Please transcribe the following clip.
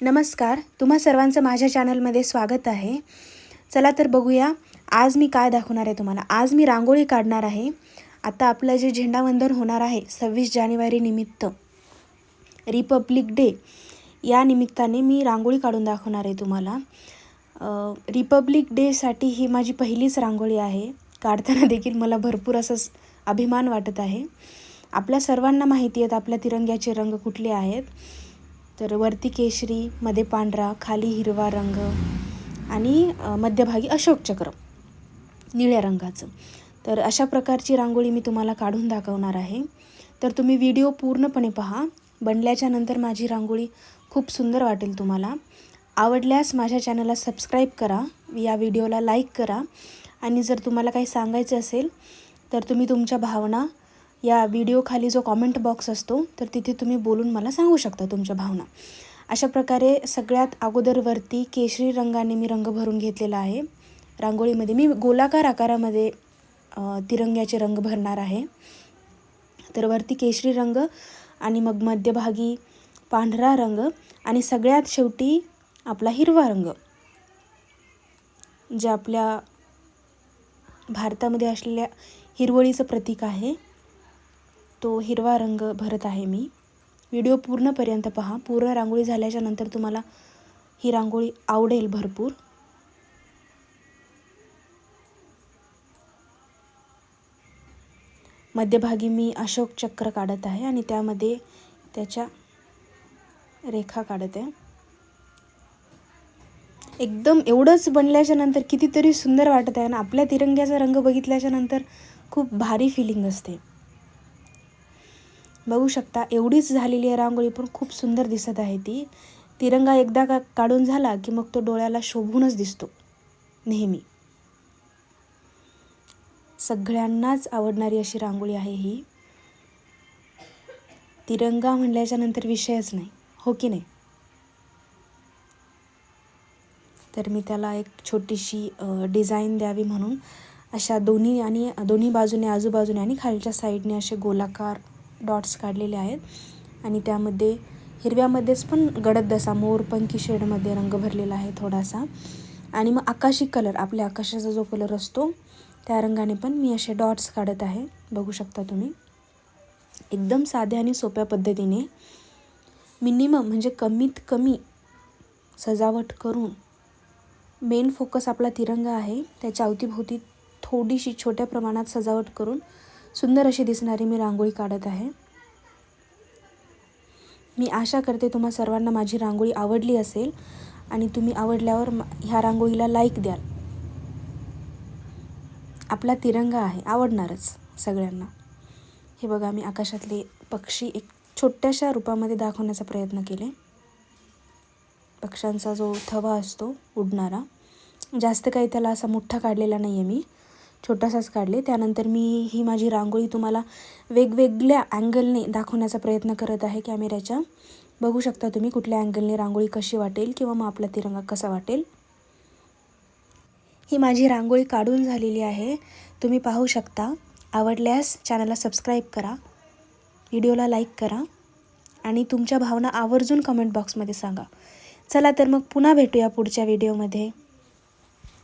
नमस्कार, तुम्हा सर्वांचं माझ्या चॅनलमध्ये स्वागत आहे. चला तर बघूया आज मी काय दाखवणार आहे तुम्हाला. आज मी रांगोळी काढणार आहे. आता आपलं जे झेंडावंदन होणार आहे 26 जानेवारी निमित्त, रिपब्लिक डे, या निमित्ताने मी रांगोळी काढून दाखवणार आहे तुम्हाला. रिपब्लिक डेसाठी ही माझी पहिलीच रांगोळी आहे. काढताना देखील मला भरपूर असं अभिमान वाटत आहे. आपल्या सर्वांना माहिती आहेत आपल्या तिरंग्याचे रंग कुठले आहेत. तर वरती केशरी, मध्ये पांढरा, खाली हिरवा रंग आणि मध्यभागी अशोक चक्र निळ्या रंगाचं. तर अशा प्रकारची रांगोळी मी तुम्हाला काढून दाखवणार आहे. तर तुम्ही व्हिडिओ पूर्णपणे पहा. बनल्याच्या नंतर माझी रांगोळी खूप सुंदर वाटेल तुम्हाला. आवडल्यास माझ्या चॅनलला सबस्क्राईब करा, या व्हिडिओला लाईक करा आणि जर तुम्हाला काही सांगायचं असेल तर तुम्ही तुमच्या भावना या व्हिडिओ खाली जो कॉमेंट बॉक्स असतो तर तिथे तुम्ही बोलून मला सांगू शकता तुमच्या भावना. अशा प्रकारे सगळ्यात अगोदर वरती केशरी रंगाने मी रंग भरून घेतलेला आहे. रांगोळीमध्ये मी गोलाकार आकारामध्ये तिरंग्याचे रंग भरणार आहे. तर वरती केशरी रंग आणि मग मध्यभागी पांढरा रंग आणि सगळ्यात शेवटी आपला हिरवा रंग, जे आपल्या भारतामध्ये असलेल्या हिरवळीचं प्रतीक आहे, तो हिरवा रंग भरत आहे मी. व्हिडिओ पूर्णपर्यंत पहा. पूर्ण रांगोळी झाल्याच्या नंतर तुम्हाला ही रांगोळी आवडेल भरपूर. मध्यभागी मी अशोक चक्र काढत आहे आणि त्यामध्ये त्याच्या रेखा काढत आहे. एकदम एवढंच बनल्याच्या नंतर कितीतरी सुंदर वाटत आहे ना. आपल्या तिरंग्याचा रंग बघितल्याच्या नंतर खूप भारी फिलिंग असते. बघू शकता एवढीच झालेली आहे रांगोळी, पण खूप सुंदर दिसत आहे ती. तिरंगा एकदा काढून झाला की मग तो डोळ्याला शोभूनच दिसतो नेहमी. सगळ्यांनाच आवडणारी अशी रांगोळी आहे ही. तिरंगा म्हणल्याच्या नंतर विषयच नाही, हो की नाही. तर मी त्याला एक छोटीशी डिझाईन द्यावी म्हणून अशा दोन्ही बाजूने, आजूबाजूने आणि खालच्या साईडने असे गोलाकार डॉट्स काढलेले आहेत. आणि त्यामध्ये हिरव्यामध्येच पण गडद असा मोरपंखी शेडमध्ये रंग भरलेला आहे थोडासा. आणि मग आकाशी कलर, आपल्या आकाशाचा जो कलर असतो त्या रंगाने पण मी असे डॉट्स काढत आहे. बघू शकता तुम्ही. एकदम साध्या आणि सोप्या पद्धतीने मिनिमम म्हणजे कमीत कमी सजावट करून, मेन फोकस आपला तिरंगा आहे, त्याच्या अवतीभोवती थोडीशी छोट्या प्रमाणात सजावट करून सुंदर अशी दिसणारी मी रांगोळी काढत आहे. मी आशा करते तुम्हा सर्वांना माझी रांगोळी आवडली असेल आणि तुम्ही आवडल्यावर ह्या रांगोळीला लाईक द्याल. आपला तिरंगा आहे, आवडणारच सगळ्यांना. हे बघा, मी आकाशातले पक्षी एक छोट्याशा रूपामध्ये दाखवण्याचा प्रयत्न केले. पक्ष्यांचा जो थवा असतो उडणारा, जास्त काही त्याला असा मोठा काढलेला नाही आहे मी, छोटासाच काढले. त्यानंतर मी ही माझी रांगोळी तुम्हाला वेगवेगळ्या अँगलने दाखवण्याचा प्रयत्न करत आहे कॅमेऱ्याच्या. बघू शकता तुम्ही कुठल्या अँगलने रांगोळी कशी वाटेल किंवा मग आपला तिरंगा कसा वाटेल. ही माझी रांगोळी काढून झालेली आहे, तुम्ही पाहू शकता. आवडल्यास चॅनलला सबस्क्राईब करा, व्हिडिओला लाईक करा आणि तुमच्या भावना आवर्जून कमेंट बॉक्समध्ये सांगा. चला तर मग पुन्हा भेटूया पुढच्या व्हिडिओमध्ये.